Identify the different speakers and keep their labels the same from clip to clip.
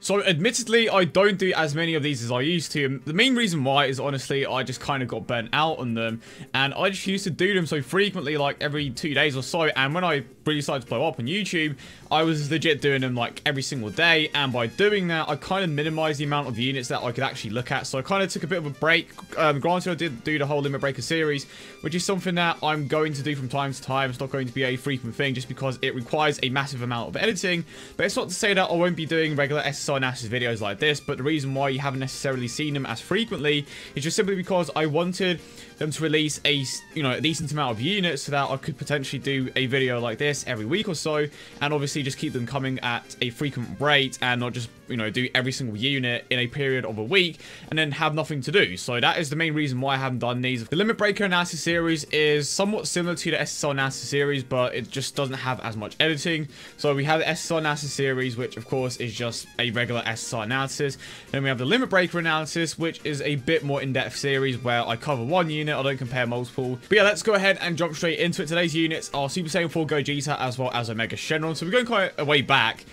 Speaker 1: So admittedly, I don't do as many of these as I used to. The main reason why is honestly, I just kind of got burnt out on them. And I just used to do them so frequently, like every 2 days or so. And when I really started to blow up on YouTube, I was legit doing them like every single day. And by doing that, I kind of minimized the amount of units that I could actually look at. So I kind of took a bit of a break. Granted, I did do the whole Limit Breaker series, which is something that I'm going to do from time to time. It's not going to be a frequent thing just because it requires a massive amount of editing. But it's not to say that I won't be doing regular SSR analysis videos like this, but the reason why you haven't necessarily seen them as frequently is just simply because I wanted them to release a decent amount of units so that I could potentially do a video like this every week or so, and obviously just keep them coming at a frequent rate and not just do every single unit in a period of a week and then have nothing to do. So that is the main reason why I haven't done these. The Limit Breaker analysis series is somewhat similar to the SSR analysis series, but it just doesn't have as much editing. So we have the SSR analysis series, which of course is just a regular SSR analysis. Then we have the Limit Breaker analysis, which is a bit more in-depth series where I cover one unit, I don't compare multiple. But yeah, let's go ahead and jump straight into it. Today's units are Super Saiyan 4 Gogeta as well as Omega Shenron. So we're going quite a way back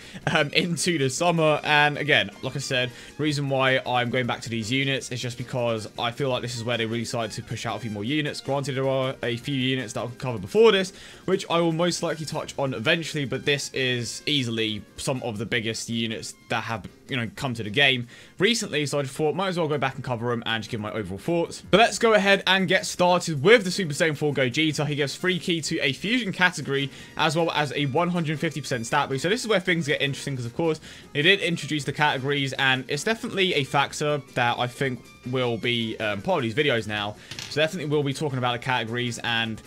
Speaker 1: into the summer. And again, like I said, the reason why I'm going back to these units is just because I feel like this is where they really started to push out a few more units. Granted, there are a few units that I'll cover before this, which I will most likely touch on eventually, but this is easily some of the biggest units that have come to the game recently, so I just thought might as well go back and cover them and just give my overall thoughts. But let's go ahead and get started with the Super Saiyan 4 Gogeta. He gives free key to a fusion category as well as a 150% stat boost. So this is where things get interesting because of course they did introduce the categories, and it's definitely a factor that I think will be part of these videos now. So definitely we'll be talking about the categories, and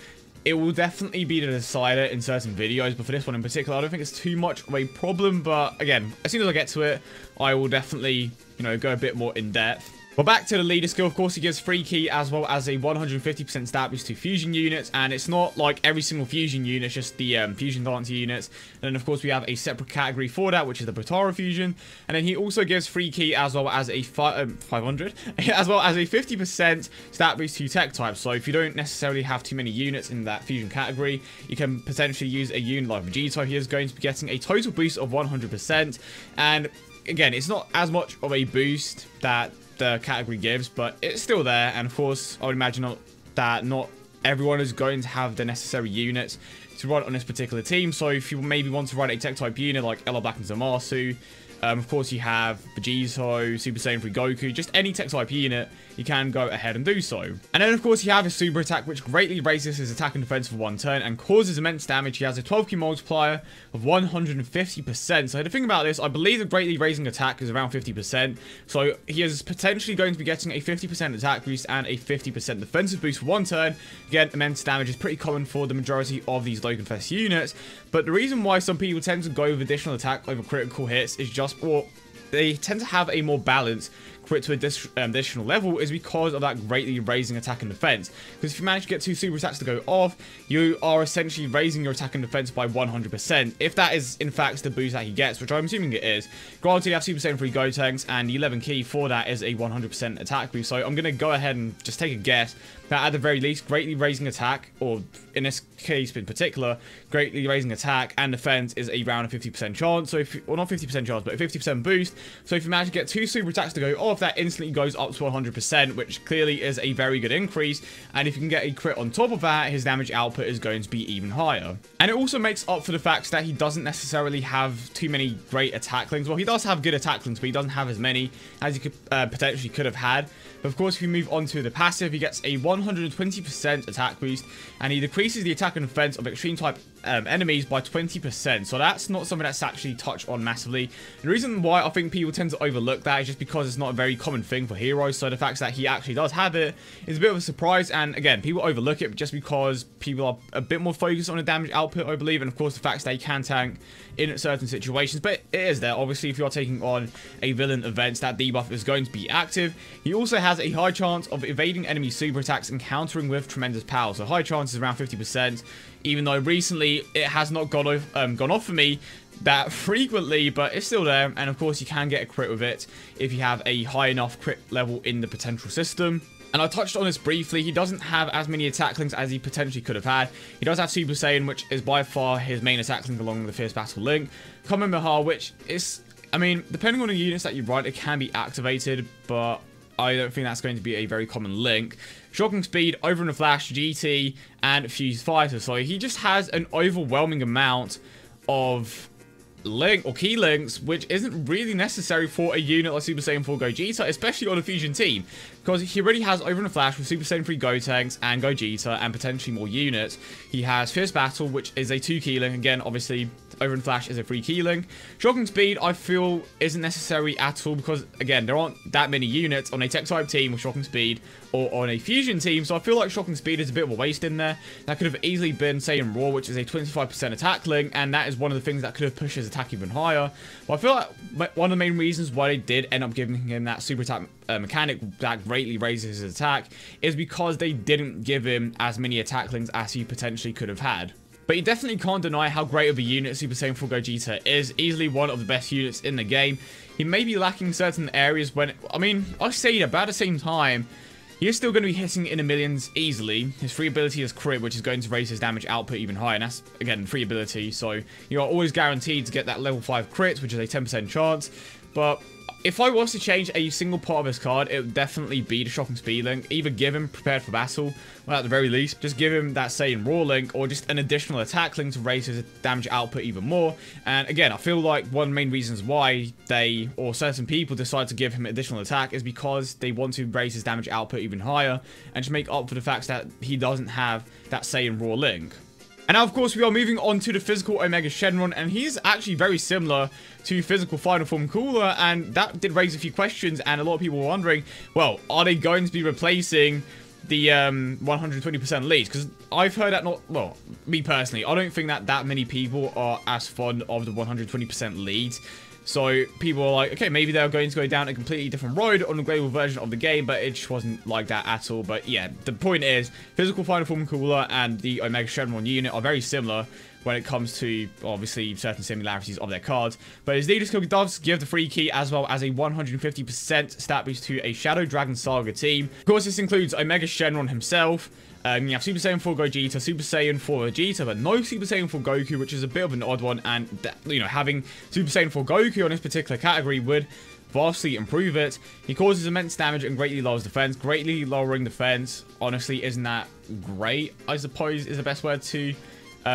Speaker 1: it will definitely be the decider in certain videos, but for this one in particular, I don't think it's too much of a problem. But again, as soon as I get to it, I will definitely, go a bit more in depth. But back to the leader skill, of course, he gives free key as well as a 150% stat boost to fusion units, and it's not like every single fusion unit, it's just the fusion dancer units. And then, of course, we have a separate category for that, which is the Botara fusion. And then he also gives free key as well as a 500, as well as a 50% stat boost to tech types. So if you don't necessarily have too many units in that fusion category, you can potentially use a unit like Vegeta. He is going to be getting a total boost of 100%. And again, it's not as much of a boost that the category gives, but it's still there. And of course, I would imagine that not everyone is going to have the necessary units to run on this particular team. So if you maybe want to run a tech type unit like Ella Black and Zamasu, of course you have Vegeta, Super Saiyan 3 Goku, just any tech type unit, you can go ahead and do so. And then of course you have his super attack, which greatly raises his attack and defense for one turn and causes immense damage. He has a 12 key multiplier of 150%. So the thing about this, I believe the greatly raising attack is around 50%. So he is potentially going to be getting a 50% attack boost and a 50% defensive boost for one turn. Again, immense damage is pretty common for the majority of these Dokkan Fest units. But the reason why some people tend to go with additional attack over critical hits is just, well, they tend to have a more balanced crit to additional level is because of that greatly raising attack and defense. Because if you manage to get 2 super attacks to go off, you are essentially raising your attack and defense by 100%. If that is in fact the boost that he gets, which I'm assuming it is. Granted, you have Super Saiyan 3 Gotenks, and the 11 key for that is a 100% attack boost. So I'm going to go ahead and just take a guess that at the very least, greatly raising attack, or in this case in particular, greatly raising attack and defense is around a 50% chance. So if, well, not 50% chance, but a 50% boost. So if you manage to get 2 super attacks to go off, that instantly goes up to 100%, which clearly is a very good increase. And if you can get a crit on top of that, his damage output is going to be even higher. And it also makes up for the fact that he doesn't necessarily have too many great attack links. Well, he does have good attack links, but he doesn't have as many as he could potentially could have had. But of course, if you move on to the passive, he gets a 120% attack boost, and he decreases the attack and defense of extreme type enemies by 20%. So that's not something that's actually touched on massively. The reason why I think people tend to overlook that is just because it's not a very common thing for heroes. So the fact that he actually does have it is a bit of a surprise. And again, people overlook it just because people are a bit more focused on the damage output, I believe. And of course, the fact that he can tank in certain situations, but it is there. Obviously, if you're taking on a villain event, that debuff is going to be active. He also has a high chance of evading enemy super attacks and countering with tremendous power. So high chance is around 50%, even though recently it has not gone off for me that frequently, but it's still there. And of course, you can get a crit with it if you have a high enough crit level in the potential system. And I touched on this briefly, he doesn't have as many attack links as he potentially could have had. He does have Super Saiyan, which is by far his main attack link along with the Fierce Battle link. Kamehameha, which is I mean, depending on the units that you run, it can be activated, but I don't think that's going to be a very common link. Shocking Speed, Over in a Flash, GT, and Fuse Fighter. So he just has an overwhelming amount of key links, which isn't really necessary for a unit like Super Saiyan 4 Gogeta, especially on a fusion team, because he already has Over in a Flash with Super Saiyan 3 Gotenks and Gogeta and potentially more units. He has Fierce Battle, which is a 2 key link. Again, obviously Over in Flash is a 3 key link. Shocking Speed, I feel, isn't necessary at all, because again, there aren't that many units on a tech type team with Shocking Speed or on a fusion team, so I feel like Shocking Speed is a bit of a waste in there. That could have easily been Saiyan Raw, which is a 25% attack link, and that is one of the things that could have pushed his attack even higher. But I feel like one of the main reasons why they did end up giving him that super attack mechanic that greatly raises his attack is because they didn't give him as many attack links as he potentially could have had. But you definitely can't deny how great of a unit Super Saiyan 4 Gogeta is. Easily one of the best units in the game. He may be lacking certain areas when, I mean, I say that, but at the same time, he is still going to be hitting in the millions easily. His free ability is crit, which is going to raise his damage output even higher. And that's, again, free ability. So you are always guaranteed to get that level 5 crit, which is a 10% chance. But if I was to change a single part of his card, it would definitely be the Shocking Speed link. Either give him Prepared for Battle, well, at the very least, just give him that Saiyan Raw link, or just an additional attack link to raise his damage output even more. And again, I feel like one of the main reasons why they, or certain people, decide to give him additional attack is because they want to raise his damage output even higher, and to make up for the fact that he doesn't have that Saiyan Raw link. And now, of course, we are moving on to the physical Omega Shenron, and he's actually very similar to physical Final Form Cooler, and that did raise a few questions, and a lot of people were wondering, well, are they going to be replacing the 120% leads? Because I've heard that well, me personally, I don't think that that many people are as fond of the 120% leads. So people are like, okay, maybe they're going to go down a completely different road on the global version of the game, but it just wasn't like that at all. But yeah, the point is, physical Final Form Cooler and the Omega Shenron unit are very similar when it comes to, obviously, certain similarities of their cards. But his leader skill does give the free key as well as a 150% stat boost to a Shadow Dragon Saga team. Of course, this includes Omega Shenron himself. You have Super Saiyan 4 Gogeta, Super Saiyan 4 Vegeta, but no Super Saiyan 4 Goku, which is a bit of an odd one. And, you know, having Super Saiyan 4 Goku on this particular category would vastly improve it. He causes immense damage and greatly lowers defense. Greatly lowering defense, honestly, isn't that great, I suppose, is the best word to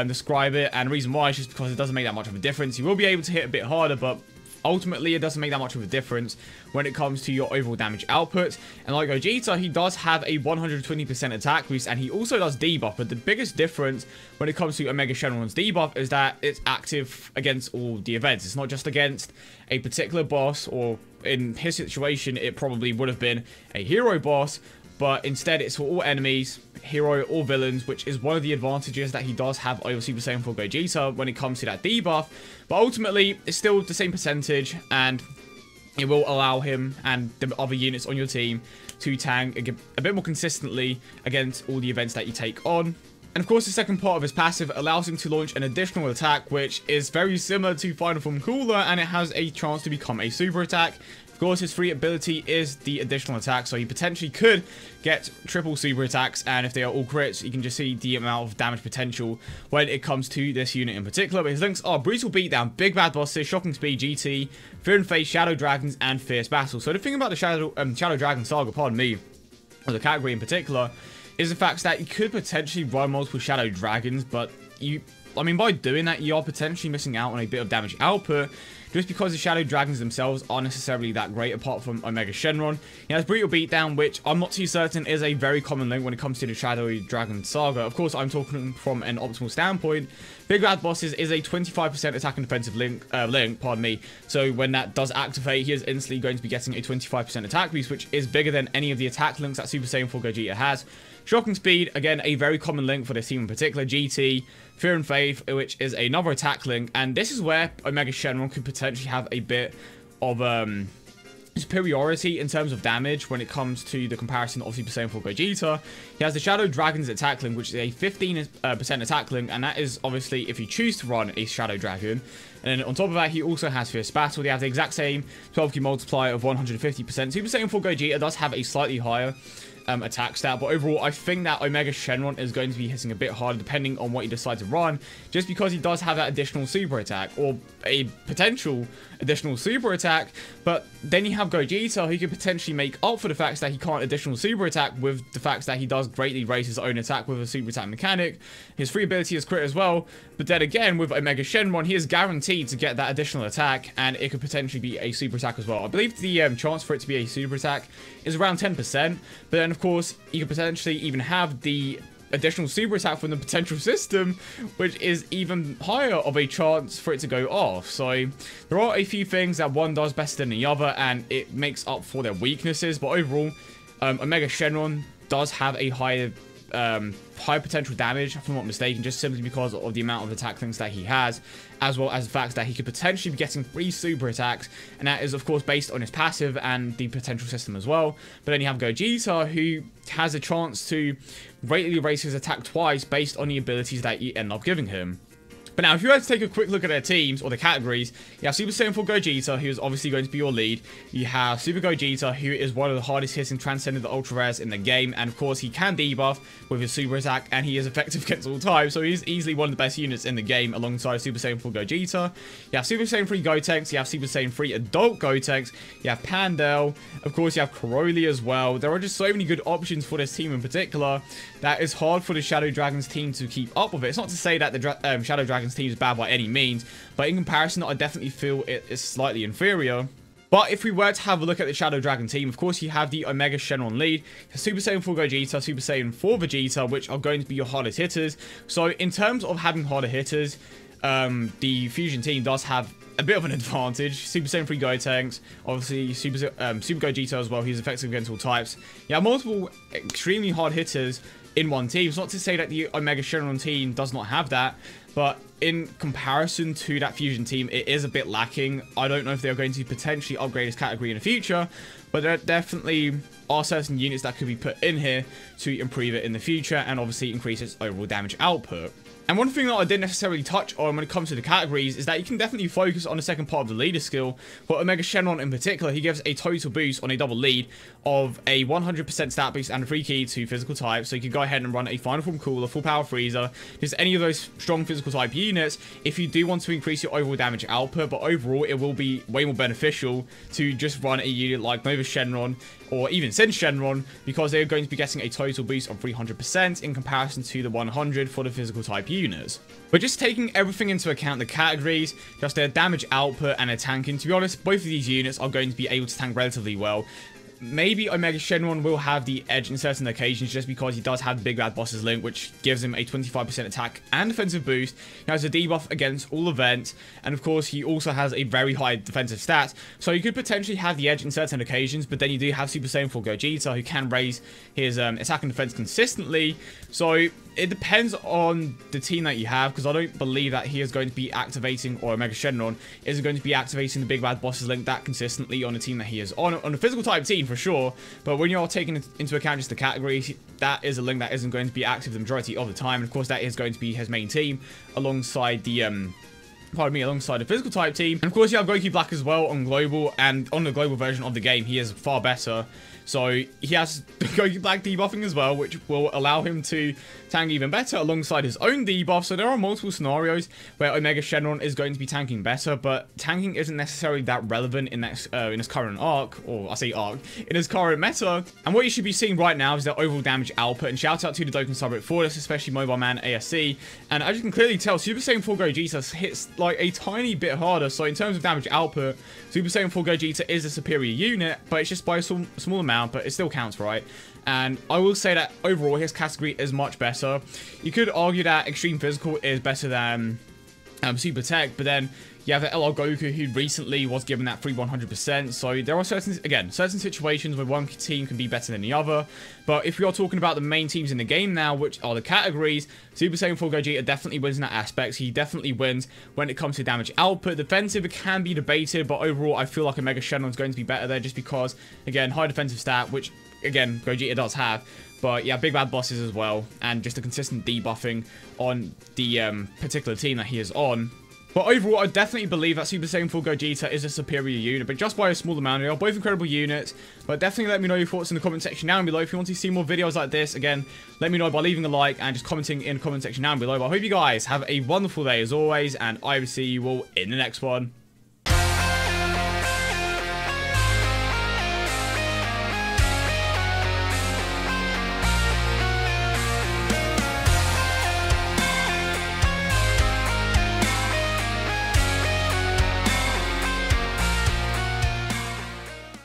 Speaker 1: describe it. And the reason why is just because it doesn't make that much of a difference. You will be able to hit a bit harder, but ultimately, it doesn't make that much of a difference when it comes to your overall damage output. And like Gogeta, he does have a 120% attack boost, and he also does debuff. But the biggest difference when it comes to Omega Shenron's debuff is that it's active against all the events. It's not just against a particular boss, or in his situation, it probably would have been a hero boss. But instead, it's for all enemies, hero or villains, which is one of the advantages that he does have over Super Saiyan 4 Gogeta when it comes to that debuff. But ultimately, it's still the same percentage, and it will allow him and the other units on your team to tank a bit more consistently against all the events that you take on. And of course, the second part of his passive allows him to launch an additional attack, which is very similar to Final Form Cooler, and it has a chance to become a super attack. Of course, his free ability is the additional attack, so he potentially could get triple super attacks, and if they are all crits, you can just see the amount of damage potential when it comes to this unit in particular. But his links are Brutal Beatdown, Big Bad Bosses, Shocking Speed, GT, Fear and Face, Shadow Dragons, and Fierce Battle. So the thing about the Shadow Dragon Saga, pardon me, or the category in particular, is the fact that you could potentially run multiple Shadow Dragons, but I mean, by doing that, you are potentially missing out on a bit of damage output, just because the Shadow Dragons themselves aren't necessarily that great, apart from Omega Shenron. He has Brutal Beatdown, which I'm not too certain is a very common link when it comes to the Shadow Dragon Saga. Of course, I'm talking from an optimal standpoint. Big Bad Bosses is a 25% attack and defensive link, pardon me. So when that does activate, he is instantly going to be getting a 25% attack boost, which is bigger than any of the attack links that Super Saiyan 4 Gogeta has. Shocking Speed, again, a very common link for this team in particular. GT, Fear and Faith, which is another attack link. And this is where Omega Shenron could potentially have a bit of superiority in terms of damage when it comes to the comparison of Super Saiyan 4 Gogeta. He has the Shadow Dragon's attack link, which is a 15% attack link, and that is obviously if you choose to run a Shadow Dragon. And then on top of that, he also has Fierce Battle. They have the exact same 12 key multiplier of 150%. Super Saiyan 4 Gogeta does have a slightly higher attack stat, but overall I think that Omega Shenron is going to be hitting a bit harder depending on what he decides to run, just because he does have that additional super attack, or a potential additional super attack. But then you have Gogeta, who could potentially make up for the fact that he can't additional super attack with the fact that he does greatly raise his own attack with a super attack mechanic. His free ability is crit as well, but then again with Omega Shenron, he is guaranteed to get that additional attack, and it could potentially be a super attack as well. I believe the chance for it to be a super attack is around 10%, but then of course you could potentially even have the additional super attack from the potential system, which is even higher of a chance for it to go off. So there are a few things that one does better than the other, and it makes up for their weaknesses. But overall, Omega Shenron does have a high potential damage, if I'm not mistaken, just simply because of the amount of attack things that he has, as well as the fact that he could potentially be getting 3 super attacks, and that is of course based on his passive and the potential system as well. But then you have Gogeta, who has a chance to greatly raise his attack twice based on the abilities that you end up giving him. But now, if you were to take a quick look at their teams, or the categories, you have Super Saiyan 4 Gogeta, who is obviously going to be your lead. You have Super Gogeta, who is one of the hardest hitting Transcended the Ultra Rares in the game. And of course, he can debuff with his super attack, and he is effective against all types. So he's easily one of the best units in the game, alongside Super Saiyan 4 Gogeta. You have Super Saiyan 3 Gotenks, you have Super Saiyan 3 Adult Gotenks, you have Pandel, of course you have Karoli as well. There are just so many good options for this team in particular that it's hard for the Shadow Dragons team to keep up with it. It's not to say that the Shadow Dragons team is bad by any means, but in comparison, I definitely feel it is slightly inferior. But if we were to have a look at the Shadow Dragon team, of course you have the Omega Shenron lead, Super Saiyan 4 Gogeta, Super Saiyan 4 Vegeta, which are going to be your hardest hitters. So in terms of having harder hitters, the Fusion team does have a bit of an advantage. Super Saiyan 3 Gotenks, obviously Super Gogeta as well, he's effective against all types. You have multiple extremely hard hitters in one team. It's not to say that the Omega Shenron team does not have that, but in comparison to that Fusion team, it is a bit lacking. I don't know if they're going to potentially upgrade this category in the future, but there definitely are certain units that could be put in here to improve it in the future, and obviously increase its overall damage output. And one thing that I didn't necessarily touch on when it comes to the categories is that you can definitely focus on the second part of the leader skill. For Omega Shenron in particular, he gives a total boost on a double lead of a 100% stat boost and a free key to physical type. So you can go ahead and run a Final Form Cooler, Full Power Freezer, just any of those strong physical type units if you do want to increase your overall damage output. But overall, it will be way more beneficial to just run a unit like Nova Shenron or even Sin Shenron, because they're going to be getting a total boost of 300% in comparison to the 100 for the physical type units. But just taking everything into account, the categories, just their damage output and their tanking, to be honest, both of these units are going to be able to tank relatively well. Maybe Omega Shenron will have the edge in certain occasions just because he does have Big Bad Boss's Link, which gives him a 25% attack and defensive boost. He has a debuff against all events, and of course he also has a very high defensive stat, so you could potentially have the edge in certain occasions. But then you do have Super Saiyan 4 Gogeta, who can raise his attack and defense consistently. So it depends on the team that you have, because I don't believe that he is going to be activating, or Omega Shenron is going to be activating the Big Bad Boss's Link that consistently on the team that he is on the physical type team for sure. But when you're taking into account just the categories, that is a link that isn't going to be active the majority of the time. And of course, that is going to be his main team alongside the alongside the physical type team. And of course, you have Goku Black as well on global, and on the global version of the game, he is far better. So he has Goku Black debuffing as well, which will allow him to tank even better alongside his own debuff. So there are multiple scenarios where Omega Shenron is going to be tanking better, but tanking isn't necessarily that relevant in that in his current arc, or I say arc, in his current meta. And what you should be seeing right now is their overall damage output. And shout out to the Dokkan subreddit for this, especially Mobile Man ASC. And as you can clearly tell, Super Saiyan 4 Gogeta hits like a tiny bit harder. So in terms of damage output, Super Saiyan 4 Gogeta is a superior unit, but it's just by a small amount. But it still counts, right? And I will say that overall his category is much better. You could argue that Extreme Physical is better than Super Tech, but then you have the LR Goku, who recently was given that free 100%. So there are certain situations where one team can be better than the other. But if we are talking about the main teams in the game now, which are the categories, Super Saiyan 4 Gogeta definitely wins in that aspect. He definitely wins when it comes to damage output. Defensive, it can be debated, but overall I feel like Omega Shenron is going to be better there, just because, again, high defensive stat, which, again, Gogeta does have. But yeah, Big Bad Bosses as well, and just a consistent debuffing on the particular team that he is on. But overall, I definitely believe that Super Saiyan 4 Gogeta is a superior unit, but just by a small amount. They are both incredible units, but definitely let me know your thoughts in the comment section down below. If you want to see more videos like this, again, let me know by leaving a like and just commenting in the comment section down below. But I hope you guys have a wonderful day as always, and I will see you all in the next one.